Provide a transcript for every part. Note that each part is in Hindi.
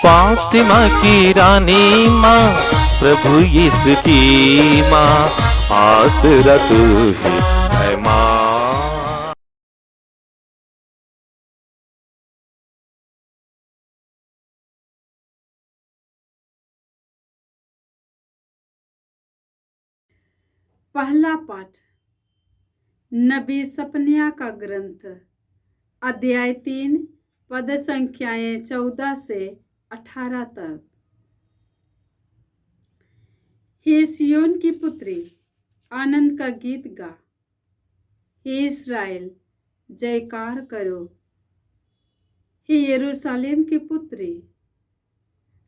फातिमा की रानी माँ, प्रभु यीशु की माँ, आसरा तू ही है माँ। पहला पाठ नबी सपनिया का ग्रंथ, अध्याय 3, पद संख्याएं 14 से 18 तक। हे सियोन की पुत्री, आनंद का गीत गा। हे इस्राएल, जयकार करो। हे यरूशलेम की पुत्री,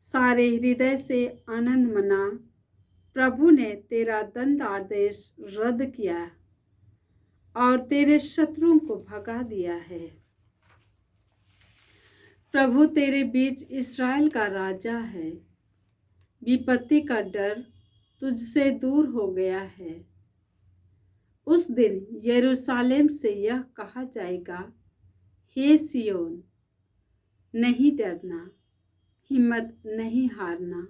सारे हृदय से आनंद मना। प्रभु ने तेरा दंड आदेश रद्द किया और तेरे शत्रुओं को भगा दिया है। प्रभु तेरे बीच इस्राएल का राजा है। विपत्ति का डर तुझसे दूर हो गया है। उस दिन यरूशलेम से यह कहा जाएगा, हे सियोन, नहीं डरना, हिम्मत नहीं हारना।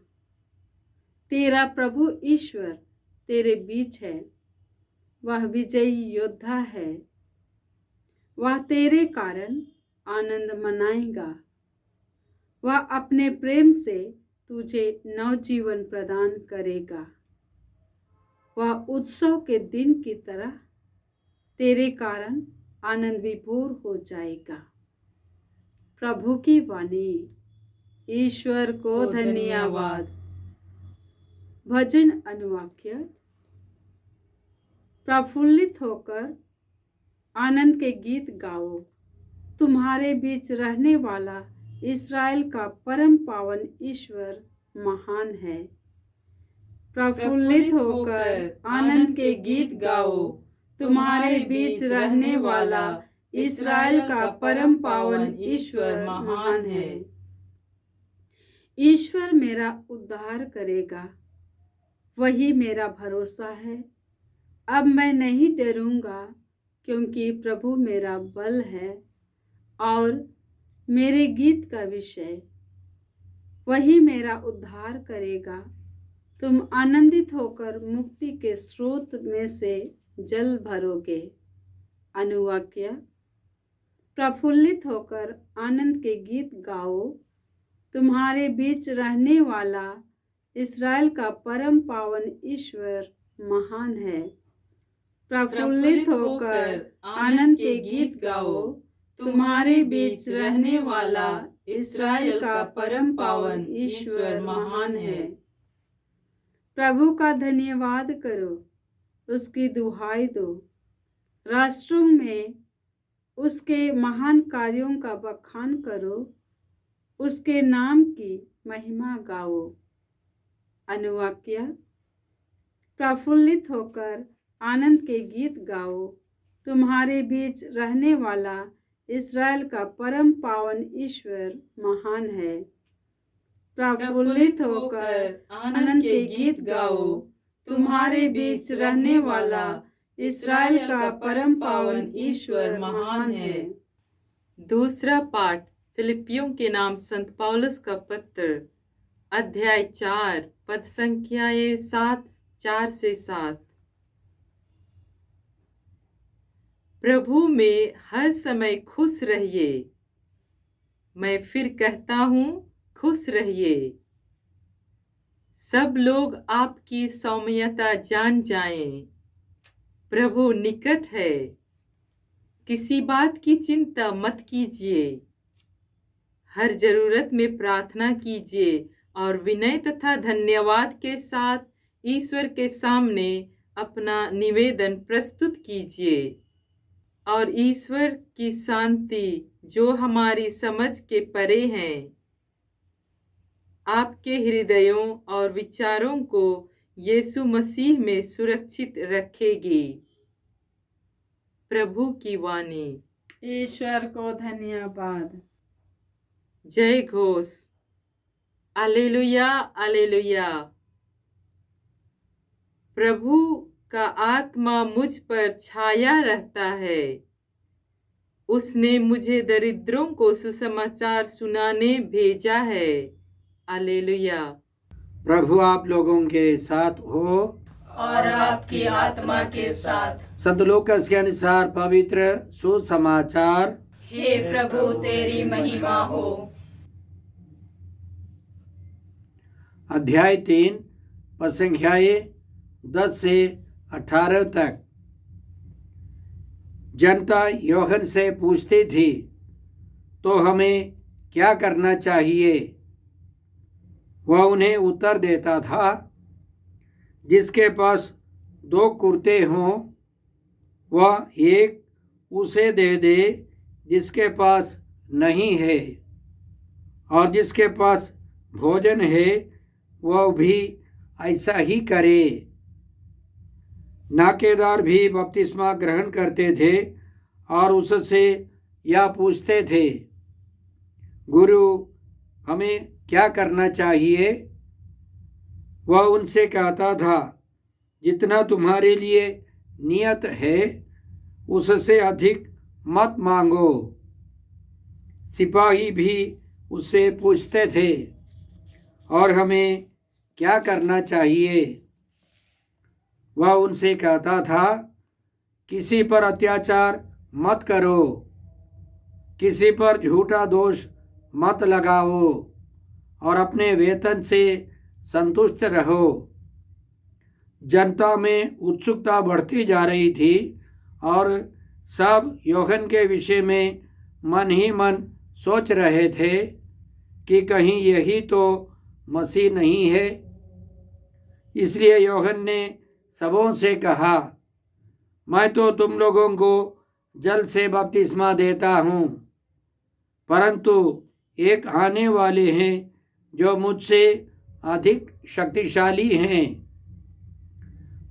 तेरा प्रभु ईश्वर तेरे बीच है, वह विजयी योद्धा है। वह तेरे कारण आनंद मनाएगा। वह अपने प्रेम से तुझे नवजीवन प्रदान करेगा। वह उत्सव के दिन की तरह तेरे कारण आनंद विभोर हो जाएगा। प्रभु की वाणी। ईश्वर को धन्यवाद। भजन अनुवाक्य। प्रफुल्लित होकर आनंद के गीत गाओ। तुम्हारे बीच रहने वाला इस्राएल का परम पावन ईश्वर महान है। प्रफुल्लित होकर आनंद के गीत गाओ। तुम्हारे बीच रहने वाला इस्राएल का परम पावन ईश्वर महान है। ईश्वर मेरा उद्धार करेगा, वही मेरा भरोसा है। अब मैं नहीं डरूंगा, क्योंकि प्रभु मेरा बल है और मेरे गीत का विषय। वही मेरा उद्धार करेगा। तुम आनंदित होकर मुक्ति के स्रोत में से जल भरोगे। अनुवाक्य। प्रफुल्लित होकर आनंद के गीत गाओ। तुम्हारे बीच रहने वाला इस्राएल का परम पावन ईश्वर महान है। प्रफुल्लित होकर आनंद के गीत गाओ। तुम्हारे बीच रहने वाला इस्राएल का परम पावन ईश्वर महान है। प्रभु का धन्यवाद करो, उसकी दुहाई दो। राष्ट्रों में उसके महान कार्यों का बखान करो, उसके नाम की महिमा गाओ। अनुवाक्य। प्रफुल्लित होकर आनंद के गीत गाओ। तुम्हारे बीच रहने वाला इस्राएल का परम पावन ईश्वर महान है। प्रफुल्लित होकर आनंद के गीत गाओ। तुम्हारे बीच रहने वाला इस्राएल का परम पावन ईश्वर महान है। दूसरा पाठ फिलिपियों के नाम संत पौलुस का पत्र, अध्याय 4, पद संख्याएं 4 से 7। प्रभु में हर समय खुश रहिए। मैं फिर कहता हूँ, खुश रहिए। सब लोग आपकी सौम्यता जान जाएं। प्रभु निकट है। किसी बात की चिंता मत कीजिए। हर जरूरत में प्रार्थना कीजिए और विनय तथा धन्यवाद के साथ ईश्वर के सामने अपना निवेदन प्रस्तुत कीजिए। और ईश्वर की शांति, जो हमारी समझ के परे है, आपके हृदयों और विचारों को यीशु मसीह में सुरक्षित रखेगी। प्रभु की वाणी। ईश्वर को धन्यवाद। जय घोष। Alleluia, alleluia. प्रभु का आत्मा मुझ पर छाया रहता है। उसने मुझे दरिद्रों को सुसमाचार सुनाने भेजा है। हालेलुया। प्रभु आप लोगों के साथ हो और आपकी आत्मा के साथ। संत लूकास के अनुसार पवित्र सुसमाचार। हे प्रभु तेरी महिमा हो। अध्याय 3 पद संख्याएं 10 से 18 तक। जनता यूहन्ना से पूछती थी, तो हमें क्या करना चाहिए? वह उन्हें उत्तर देता था, जिसके पास 2 कुर्ते हों वह एक उसे दे दे जिसके पास नहीं है, और जिसके पास भोजन है वह भी ऐसा ही करे। नाकेदार भी बपतिस्मा ग्रहण करते थे और उससे यह पूछते थे, गुरु हमें क्या करना चाहिए? वह उनसे कहता था, जितना तुम्हारे लिए नियत है उससे अधिक मत मांगो। सिपाही भी उससे पूछते थे, और हमें क्या करना चाहिए? वह उनसे कहता था, किसी पर अत्याचार मत करो, किसी पर झूठा दोष मत लगाओ, और अपने वेतन से संतुष्ट रहो। जनता में उत्सुकता बढ़ती जा रही थी और सब यूहन्ना के विषय में मन ही मन सोच रहे थे कि कहीं यही तो मसीह नहीं है। इसलिए यूहन्ना ने सबों से कहा, मैं तो तुम लोगों को जल से बपतिस्मा देता हूँ, परंतु एक आने वाले हैं जो मुझसे अधिक शक्तिशाली हैं।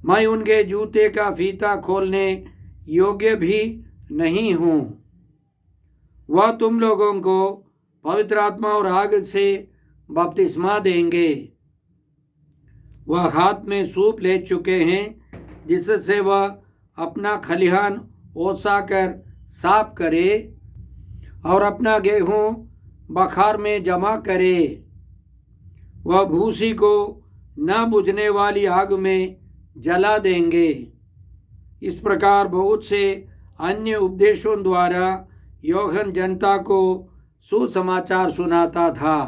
मैं उनके जूते का फीता खोलने योग्य भी नहीं हूँ। वह तुम लोगों को पवित्र आत्मा और आग से बपतिस्मा देंगे। वह हाथ में सूप ले चुके हैं, जिससे वह अपना खलिहान ओसा कर साफ करे और अपना गेहूँ बखार में जमा करे। वह भूसी को न बुझने वाली आग में जला देंगे। इस प्रकार बहुत से अन्य उपदेशों द्वारा यूहन्ना जनता को सुसमाचार सुनाता था।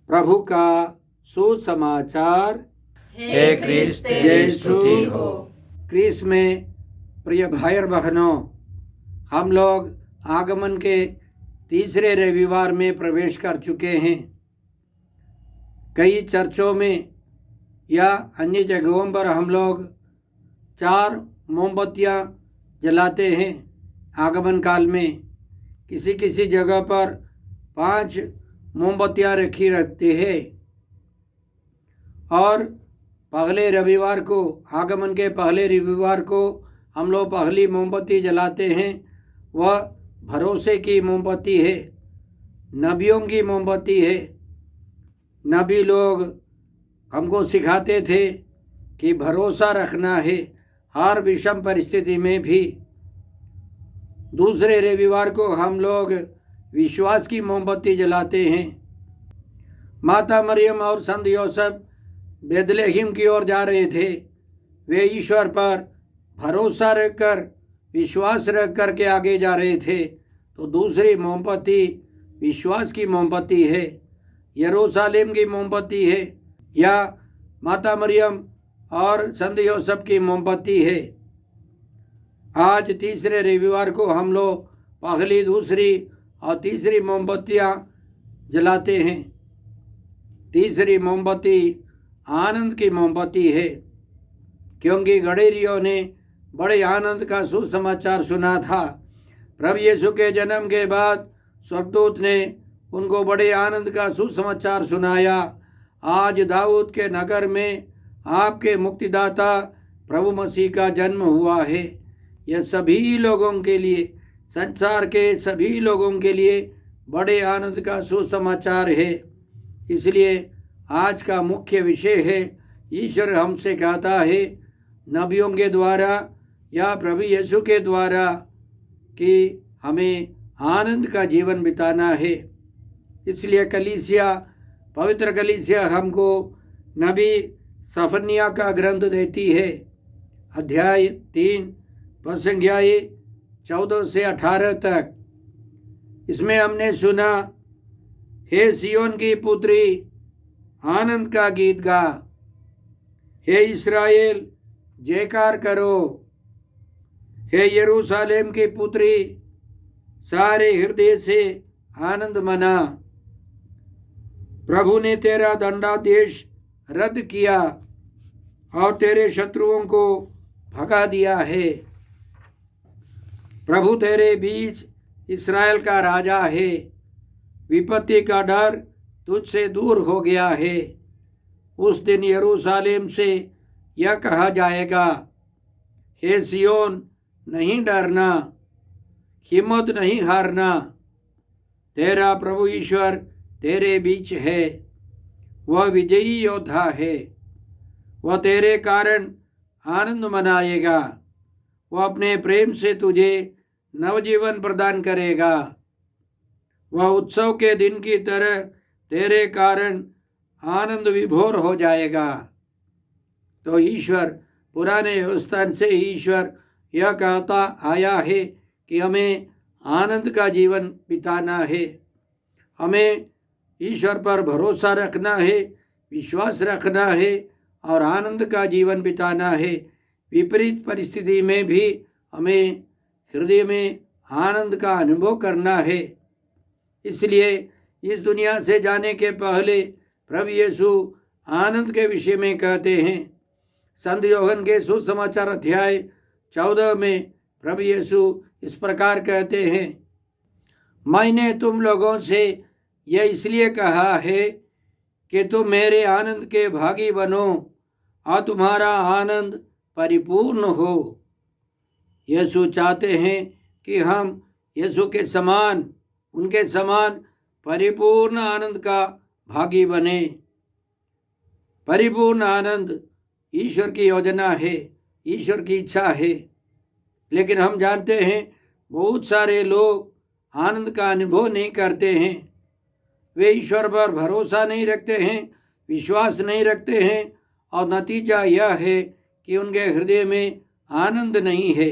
प्रभु का सुसमाचार। हे क्रिस्त तेरी स्तुति हो। क्रिस्त में प्रिय भाई और बहनों, हम लोग आगमन के तीसरे रविवार में प्रवेश कर चुके हैं। कई चर्चों में या अन्य जगहों पर हम लोग 4 मोमबत्तियाँ जलाते हैं आगमन काल में। किसी किसी जगह पर 5 मोमबत्तियाँ रखी रखते हैं। और पहले रविवार को, आगमन के पहले रविवार को हम लोग पहली मोमबत्ती जलाते हैं। वह भरोसे की मोमबत्ती है, नबियों की मोमबत्ती है। नबी लोग हमको सिखाते थे कि भरोसा रखना है हर विषम परिस्थिति में भी। दूसरे रविवार को हम लोग विश्वास की मोमबत्ती जलाते हैं। माता मरियम और संत यूसुफ बेथलेहम की ओर जा रहे थे। वे ईश्वर पर भरोसा रखकर, विश्वास रख कर के आगे जा रहे थे। तो दूसरी मोमबत्ती विश्वास की मोमबत्ती है, यरूशलेम की मोमबत्ती है, या माता मरियम और संत यूसुफ की मोमबत्ती है। आज तीसरे रविवार को हम लोग पहली, दूसरी और तीसरी मोमबत्तियाँ जलाते हैं। तीसरी मोमबत्ती आनंद की मोमबत्ती है, क्योंकि गडेरियों ने बड़े आनंद का सुसमाचार सुना था। प्रभु यीशु के जन्म के बाद स्वर्गदूत ने उनको बड़े आनंद का सुसमाचार सुनाया। आज दाऊद के नगर में आपके मुक्तिदाता प्रभु मसीह का जन्म हुआ है। यह सभी लोगों के लिए, संसार के सभी लोगों के लिए बड़े आनंद का सुसमाचार है। इसलिए आज का मुख्य विषय है, ईश्वर हमसे कहता है नबियों के द्वारा या प्रभु यीशु के द्वारा कि हमें आनंद का जीवन बिताना है। इसलिए कलीसिया, पवित्र कलीसिया हमको नबी सफनिया का ग्रंथ देती है, अध्याय 3 पद संख्या 14 से 18 तक। इसमें हमने सुना, हे सियोन की पुत्री आनंद का गीत गा, हे इस्राएल जयकार करो, हे यरूशलेम की पुत्री सारे हृदय से आनंद मना। प्रभु ने तेरा दंडादेश रद्द किया और तेरे शत्रुओं को भगा दिया है। प्रभु तेरे बीच इस्राएल का राजा है, विपत्ति का डर तुझसे दूर हो गया है। उस दिन यरूशलेम से यह कहा जाएगा, हे सियोन नहीं डरना, हिम्मत नहीं हारना, तेरा प्रभु ईश्वर तेरे बीच है, वह विजयी योद्धा है। वह तेरे कारण आनंद मनाएगा, वह अपने प्रेम से तुझे नवजीवन प्रदान करेगा। वह उत्सव के दिन की तरह तेरे कारण आनंद विभोर हो जाएगा। तो ईश्वर, पुराने व्यवस्था से ईश्वर यह कहता आया है कि हमें आनंद का जीवन बिताना है, हमें ईश्वर पर भरोसा रखना है, विश्वास रखना है और आनंद का जीवन बिताना है। विपरीत परिस्थिति में भी हमें हृदय में आनंद का अनुभव करना है। इसलिए इस दुनिया से जाने के पहले प्रभु यीशु आनंद के विषय में कहते हैं। संत यूहन्ना के सुसमाचार अध्याय 14 में प्रभु यीशु इस प्रकार कहते हैं, मैंने तुम लोगों से यह इसलिए कहा है कि तुम मेरे आनंद के भागी बनो और तुम्हारा आनंद परिपूर्ण हो। यीशु चाहते हैं कि हम यीशु के समान, उनके समान परिपूर्ण आनंद का भागी बने। परिपूर्ण आनंद ईश्वर की योजना है, ईश्वर की इच्छा है। लेकिन हम जानते हैं बहुत सारे लोग आनंद का अनुभव नहीं करते हैं। वे ईश्वर पर भरोसा नहीं रखते हैं, विश्वास नहीं रखते हैं और नतीजा यह है कि उनके हृदय में आनंद नहीं है।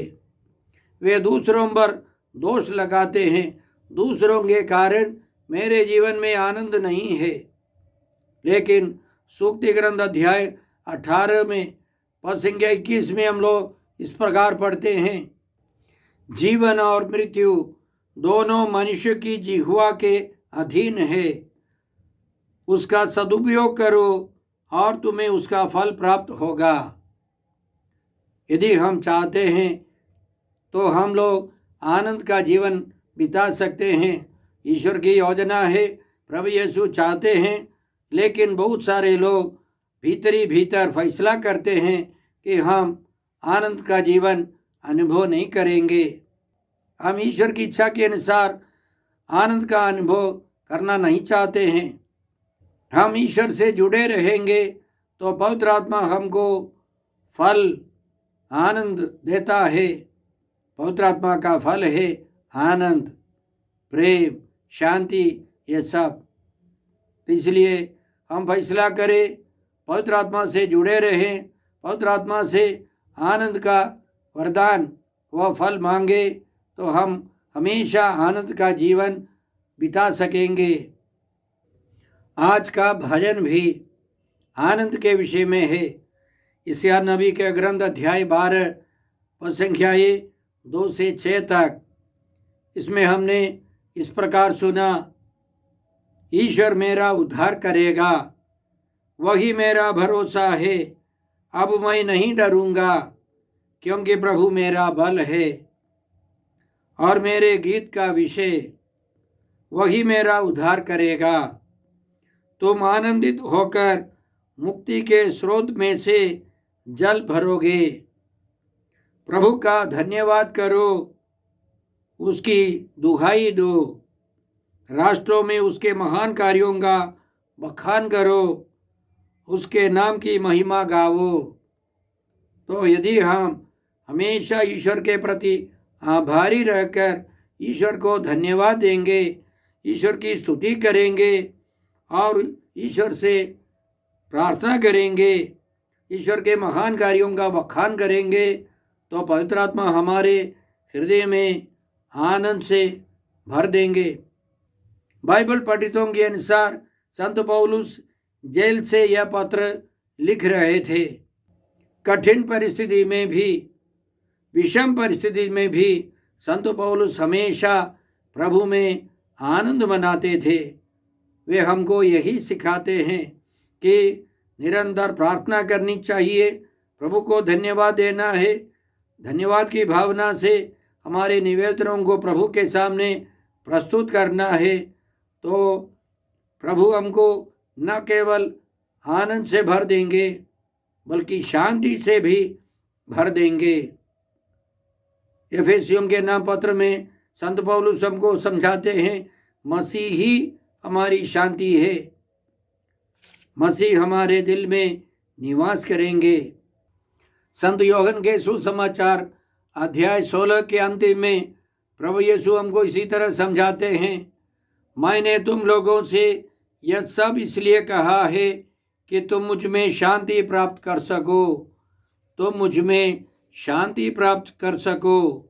वे दूसरों पर दोष लगाते हैं, दूसरों के कारण मेरे जीवन में आनंद नहीं है। लेकिन सूक्ति ग्रंथ अध्याय 18 में पद संख्या 21 में हम लोग इस प्रकार पढ़ते हैं, जीवन और मृत्यु दोनों मनुष्य की जिह्वा के अधीन है, उसका सदुपयोग करो और तुम्हें उसका फल प्राप्त होगा। यदि हम चाहते हैं तो हम लोग आनंद का जीवन बिता सकते हैं। ईश्वर की योजना है, प्रभु यीशु चाहते हैं, लेकिन बहुत सारे लोग भीतर फैसला करते हैं कि हम आनंद का जीवन अनुभव नहीं करेंगे। हम ईश्वर की इच्छा के अनुसार आनंद का अनुभव करना नहीं चाहते हैं। हम ईश्वर से जुड़े रहेंगे तो पवित्र आत्मा हमको फल आनंद देता है। पवित्र आत्मा का फल है आनंद, प्रेम, शांति, ये सब। इसलिए हम फैसला करें, पवित्र आत्मा से जुड़े रहें, पवित्र आत्मा से आनंद का वरदान व फल मांगे तो हम हमेशा आनंद का जीवन बिता सकेंगे। आज का भजन भी आनंद के विषय में है। यशायाह नबी के ग्रंथ अध्याय 12 पद संख्या 2 से 6 तक। इसमें हमने इस प्रकार सुना, ईश्वर मेरा उद्धार करेगा, वही मेरा भरोसा है, अब मैं नहीं डरूंगा, क्योंकि प्रभु मेरा बल है और मेरे गीत का विषय, वही मेरा उद्धार करेगा। तुम आनंदित होकर मुक्ति के स्रोत में से जल भरोगे। प्रभु का धन्यवाद करो, उसकी दुहाई दो, राष्ट्रों में उसके महान कार्यों का बखान करो, उसके नाम की महिमा गाओ। तो यदि हम हमेशा ईश्वर के प्रति आभारी रहकर ईश्वर को धन्यवाद देंगे, ईश्वर की स्तुति करेंगे और ईश्वर से प्रार्थना करेंगे, ईश्वर के महान कार्यों का बखान करेंगे, तो पवित्र आत्मा हमारे हृदय में आनंद से भर देंगे। बाइबल पंडितों के अनुसार संत पौलुस जेल से यह पत्र लिख रहे थे। कठिन परिस्थिति में भी, विषम परिस्थिति में भी संत पौलुस हमेशा प्रभु में आनंद मनाते थे। वे हमको यही सिखाते हैं कि निरंतर प्रार्थना करनी चाहिए, प्रभु को धन्यवाद देना है, धन्यवाद की भावना से हमारे निवेदनों को प्रभु के सामने प्रस्तुत करना है, तो प्रभु हमको न केवल आनंद से भर देंगे बल्कि शांति से भी भर देंगे। एफेसियों के नाम पत्र में संत पौलुस हमको समझाते हैं, मसीह ही हमारी शांति है, मसीह हमारे दिल में निवास करेंगे। संत यूहन्ना के सुसमाचार अध्याय 16 के अंतिम में प्रभु यीशु हमको इसी तरह समझाते हैं, मैंने तुम लोगों से यह सब इसलिए कहा है कि तुम मुझ में शांति प्राप्त कर सको, तुम मुझ में शांति प्राप्त कर सको।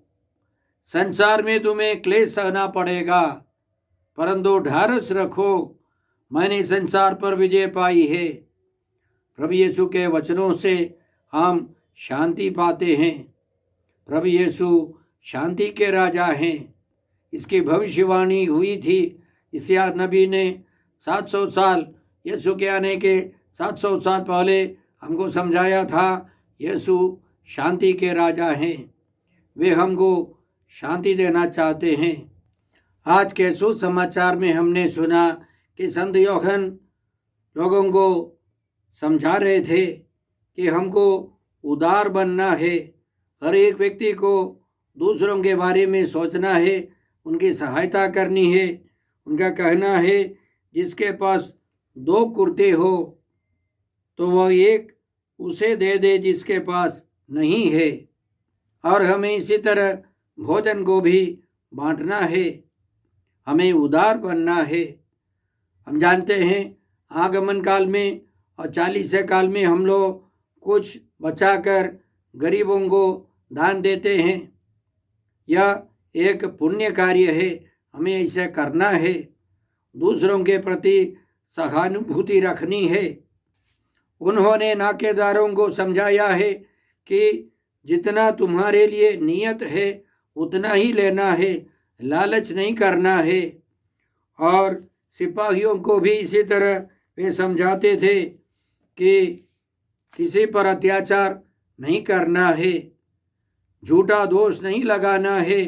संसार में तुम्हें क्लेश सहना पड़ेगा, परंतु ढारस रखो, मैंने संसार पर विजय पाई है। प्रभु यीशु के वचनों से हम शांति पाते हैं। प्रभु यीशु शांति के राजा हैं। इसकी भविष्यवाणी हुई थी। यशायाह नबी ने 700 साल, यीशु के आने के 700 साल पहले हमको समझाया था, यीशु शांति के राजा हैं, वे हमको शांति देना चाहते हैं। आज के सुसमाचार में हमने सुना कि संत यूहन्ना लोगों को समझा रहे थे कि हमको उदार बनना है, हर एक व्यक्ति को दूसरों के बारे में सोचना है, उनकी सहायता करनी है। उनका कहना है, जिसके पास 2 कुर्ते हो तो वह एक उसे दे दे जिसके पास नहीं है, और हमें इसी तरह भोजन को भी बांटना है, हमें उदार बनना है। हम जानते हैं आगमन काल में और 40 काल में हम लोग कुछ बचाकर गरीबों को दान देते हैं। यह एक पुण्य कार्य है, हमें ऐसा करना है। दूसरों के प्रति सहानुभूति रखनी है। उन्होंने नाकेदारों को समझाया है कि जितना तुम्हारे लिए नियत है उतना ही लेना है, लालच नहीं करना है। और सिपाहियों को भी इसी तरह वे समझाते थे कि किसी पर अत्याचार नहीं करना है, झूठा दोष नहीं लगाना है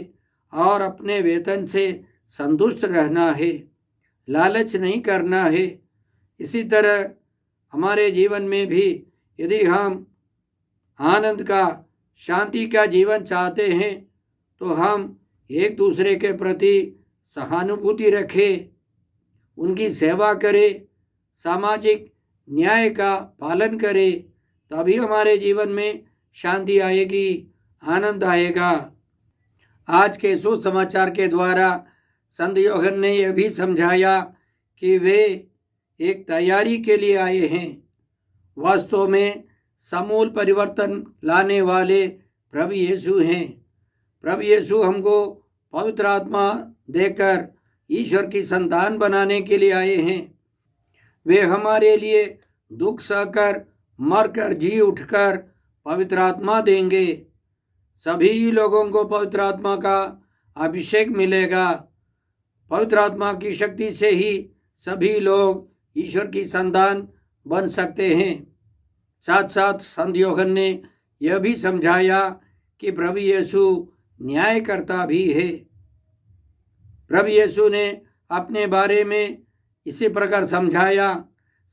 और अपने वेतन से संतुष्ट रहना है, लालच नहीं करना है। इसी तरह हमारे जीवन में भी यदि हम आनंद का, शांति का जीवन चाहते हैं तो हम एक दूसरे के प्रति सहानुभूति रखें, उनकी सेवा करें, सामाजिक न्याय का पालन करें, तभी हमारे जीवन में शांति आएगी, आनंद आएगा। आज के सुसमाचार के द्वारा संत यूहन्ना ने यह भी समझाया कि वे एक तैयारी के लिए आए हैं। वास्तव में समूल परिवर्तन लाने वाले प्रभु यीशु हैं। प्रभु यीशु हमको पवित्र आत्मा देकर ईश्वर की संतान बनाने के लिए आए हैं। वे हमारे लिए दुख सहकर, मरकर, जी उठकर पवित्र आत्मा देंगे। सभी लोगों को पवित्र आत्मा का अभिषेक मिलेगा। पवित्र आत्मा की शक्ति से ही सभी लोग ईश्वर की संतान बन सकते हैं। साथ साथ संत यूहन्ना ने यह भी समझाया कि प्रभु यीशु न्यायकर्ता भी है। प्रभु यीशु ने अपने बारे में इसी प्रकार समझाया।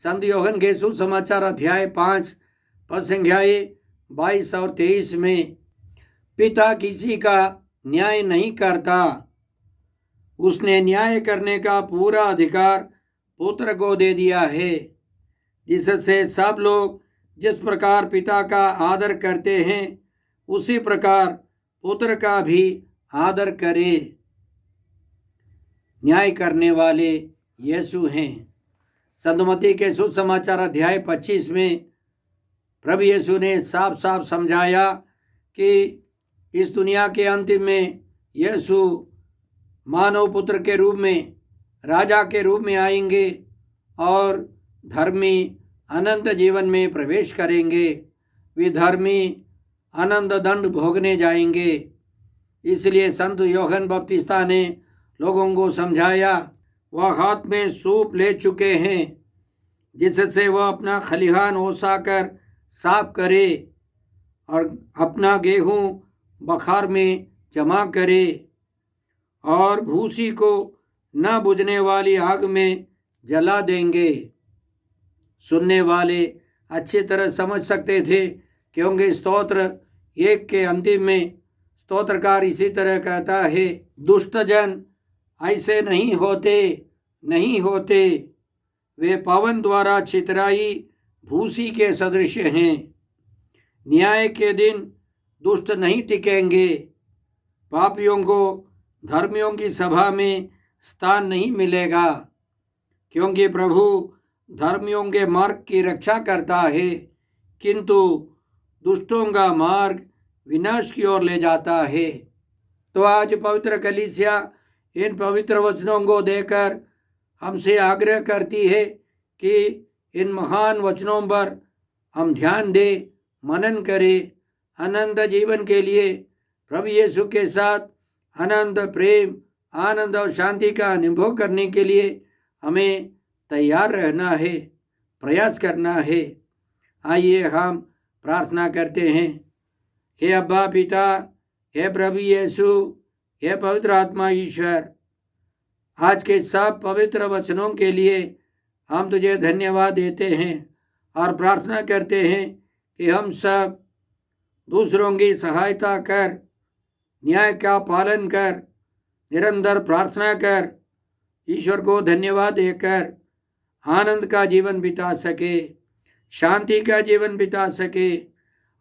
संत यूहन्ना के सुसमाचार अध्याय 5 पद संख्या 22 और 23 में, पिता किसी का न्याय नहीं करता, उसने न्याय करने का पूरा अधिकार पुत्र को दे दिया है, जिससे सब लोग जिस प्रकार पिता का आदर करते हैं उसी प्रकार पुत्र का भी आदर करें। न्याय करने वाले यीशु हैं। संतमती के सुसमाचार अध्याय 25 में प्रभु यीशु ने साफ साफ समझाया कि इस दुनिया के अंतिम में यीशु मानव पुत्र के रूप में, राजा के रूप में आएंगे और धर्मी अनंत जीवन में प्रवेश करेंगे। वे धर्मी अनंत दंड भोगने जाएंगे। इसलिए संत यूहन्ना बपतिस्ता ने लोगों को समझाया। वह हाथ में सूप ले चुके हैं जिससे वह अपना खलिहान ओसाकर साफ करे और अपना गेहूं बखार में जमा करे और भूसी को न बुझने वाली आग में जला देंगे। सुनने वाले अच्छी तरह समझ सकते थे, क्योंकि स्तोत्र 1 के अंतिम में स्तोत्रकार इसी तरह कहता है, दुष्ट जन ऐसे नहीं होते, वे पवन द्वारा छितराई भूसी के सदृश हैं। न्याय के दिन दुष्ट नहीं टिकेंगे। पापियों को धर्मियों की सभा में स्थान नहीं मिलेगा, क्योंकि प्रभु धर्मियों के मार्ग की रक्षा करता है, किंतु दुष्टों का मार्ग विनाश की ओर ले जाता है। तो आज पवित्र कलीसिया इन पवित्र वचनों को देकर हमसे आग्रह करती है कि इन महान वचनों पर हम ध्यान दें, मनन करें। अनंत जीवन के लिए प्रभु यीशु के साथ अनंत प्रेम, आनंद और शांति का अनुभव करने के लिए हमें तैयार रहना है, प्रयास करना है। आइए हम प्रार्थना करते हैं। हे अब्बा पिता, हे प्रभु यीशु, हे पवित्र आत्मा ईश्वर, आज के सब पवित्र वचनों के लिए हम तुझे धन्यवाद देते हैं और प्रार्थना करते हैं कि हम सब दूसरों की सहायता कर, न्याय का पालन कर, निरंतर प्रार्थना कर, ईश्वर को धन्यवाद देकर आनंद का जीवन बिता सके, शांति का जीवन बिता सके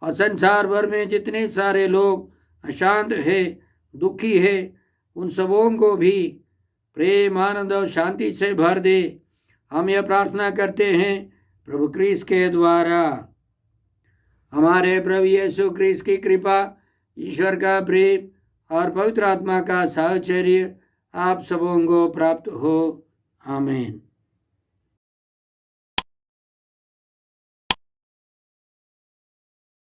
और संसार भर में जितने सारे लोग अशांत है, दुखी है, उन सबों को भी प्रेम, आनंद और शांति से भर दे। हम यह प्रार्थना करते हैं प्रभु क्रिस्त के द्वारा। हमारे प्रभु यीशु क्रिस्त की कृपा, ईश्वर का प्रेम और पवित्र आत्मा का साहचर्य आप सबों को प्राप्त हो। आमीन।